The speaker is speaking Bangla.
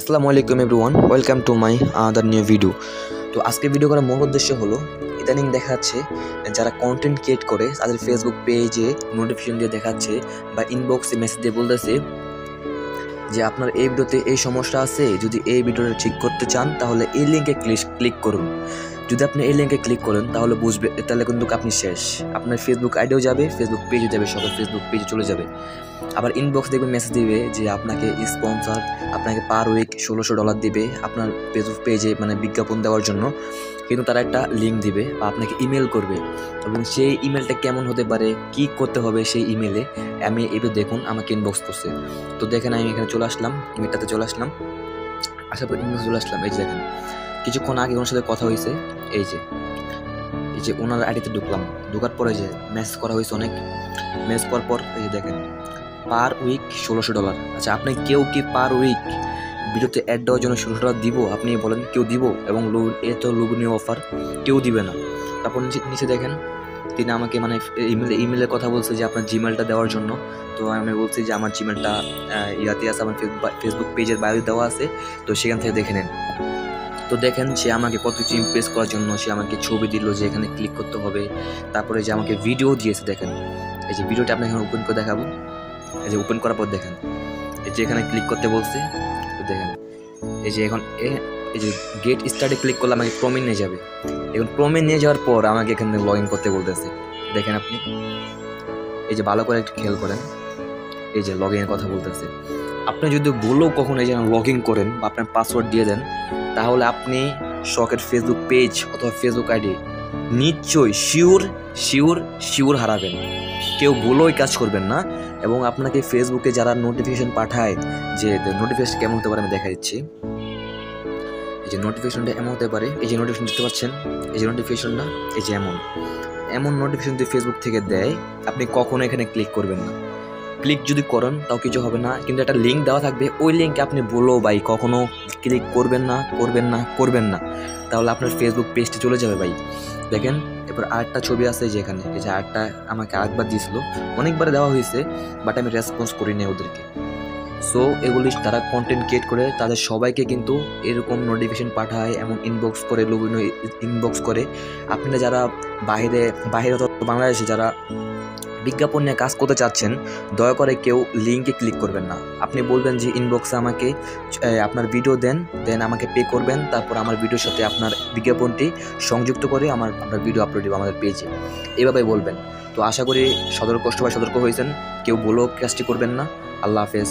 আসসালামু আলাইকুম everyone, welcome to my other new video. তো আজকে ভিডিও করার মূল উদ্দেশ্য হলো, ইদানিং দেখা যাচ্ছে যারা কন্টেন্ট ক্রিয়েট করে তাদের ফেসবুক পেজে নোটিফিকেশন দিয়ে দেখাচ্ছে বা ইনবক্সে মেসেজ দিয়ে বলতেছে যে আপনার এই ভিডিওতে এই সমস্যা আছে, যদি এই ভিডিওটা ঠিক করতে চান তাহলে এই লিঙ্কে ক্লিক করুন। যদি আপনি এই লিঙ্কে ক্লিক করেন তাহলে বুঝবে, তাহলে কিন্তু আপনি শেষ। আপনার ফেসবুক আইডিও যাবে, ফেসবুক পেজও যাবে, সবাই ফেসবুক পেজে চলে যাবে। আবার ইনবক্স দেখবেন মেসেজ দিবে যে আপনাকে স্পন্সর, আপনাকে পার উইক $1600 দিবে আপনার ফেসবুক পেজে, মানে বিজ্ঞাপন দেওয়ার জন্য। কিন্তু তারা একটা লিঙ্ক দিবে বা আপনাকে ইমেল করবে, এবং সেই ইমেলটা কেমন হতে পারে, কি করতে হবে সেই ইমেলে, আমি এবার দেখুন আমাকে ইনবক্স করছে। তো দেখেন আমি এখানে চলে আসলাম, ইমেলটাতে চলে আসলাম, আসার পর ইনবক্স চলে আসলাম। এই যে দেখেন কিছুক্ষণ আগে ওনার সাথে কথা হয়েছে, এই যে ওনার আইডিতে ঢুকলাম, ঢোকার পরে যে মেসেজ করা হয়েছে, অনেক মেসেজ করার পর এই যে দেখেন পার উইক $1600। আচ্ছা, আপনি কেউ কি পার উইক ভিডিওতে অ্যাড দেওয়ার জন্য $1600 দিব? আপনি বলেন কেউ দিব? এবং এ তো লোভনীয় অফার, কেউ দিবে না। তারপর নিচে দেখেন তিনি আমাকে মানে ইমেলের কথা বলছে যে আপনার জিমেলটা দেওয়ার জন্য। তো আমি বলছি যে আমার জিমেলটা ইয়াতে আছে, আমার ফেসবুক পেজের বায়ো দেওয়া আছে, তো সেখান থেকে দেখে নেন। তো দেখেন সে আমাকে কত কিছু ইমপ্রেস করার জন্য সে আমাকে ছবি দিল যে এখানে ক্লিক করতে হবে, তারপরে যে আমাকে ভিডিও দিয়েছে। দেখেন এই যে ভিডিওটা আপনি এখানে ওপেন করে দেখাবো। এই যে ওপেন করার পর দেখেন এই যে এখানে ক্লিক করতে বলছে, তো দেখেন এই যে এখন এই যে গেট স্টার্টে ক্লিক করলে আমাকে ক্রমে নিয়ে যাবে। এখন ক্রমে নিয়ে যাওয়ার পর আমাকে এখানে লগ ইন করতে বলতেছে। দেখেন আপনি এই যে ভালো করে একটু খেয়াল করেন, এই যে লগ ইনের কথা বলতেছে। আপনি যদি বলেও কখনো এই যে লগ ইন করেন বা আপনার পাসওয়ার্ড দিয়ে দেন, তাহলে আপনি শখের ফেসবুক পেজ অথবা ফেসবুক আইডি নিশ্চয়ই শিওর হারাবেন। কেউ বলেও কাজ করবেন না। এবং আপনাকে ফেসবুকে যারা নোটিফিকেশন পাঠায়, যে নোটিফিকেশন কেমন হতে পারে আমি দেখা দিচ্ছি। এই যে নোটিফিকেশনটা এমন হতে পারে, এই যে নোটিফিকেশন দেখতে পাচ্ছেন, এই যে নোটিফিকেশনটা এই যে এমন নোটিফিকেশন যদি ফেসবুক থেকে দেয়, আপনি কখনো এখানে ক্লিক করবেন না। ক্লিক যদি করেন তাও কিছু হবে না, কিন্তু একটা লিঙ্ক দেওয়া থাকবে, ওই লিঙ্কে আপনি বলো ভাই কখনো ক্লিক করবেন না, তাহলে আপনার ফেসবুক পেজটি চলে যাবে ভাই। দেখেন এরপর আরেকটা ছবি আছে, যে এখানে এই যে আরেকটা আমাকে আরেকবার দিয়েছিল, অনেকবার দেওয়া হয়েছে, বাট আমি রেসপন্স করি না ওদেরকে। সো এগুলি তারা কন্টেন্ট ক্রিয়েট করে তাদের সবাইকে কিন্তু এরকম নোটিফিকেশন পাঠায়, এমন ইনবক্স করে, লোভনীয় ইনবক্স করে। আপনারা যারা বাইরে অথবা বাংলাদেশে যারা বিজ্ঞাপন নিয়ে কাজ করতে চাচ্ছেন, দয়া করে কেউ লিঙ্কে ক্লিক করবেন না। আপনি বলবেন যে ইনবক্সে আমাকে আপনার ভিডিও দেন আমাকে পে করবেন, তারপর আমার ভিডিওর সাথে আপনার বিজ্ঞাপনটি সংযুক্ত করে আপনার ভিডিও আপলোড দেবো আমাদের পেজে, এভাবে বলবেন। তো আশা করি সতর্ক হয়েছেন, কেউ বলেও কাজটি করবেন না। আল্লাহ হাফেজ।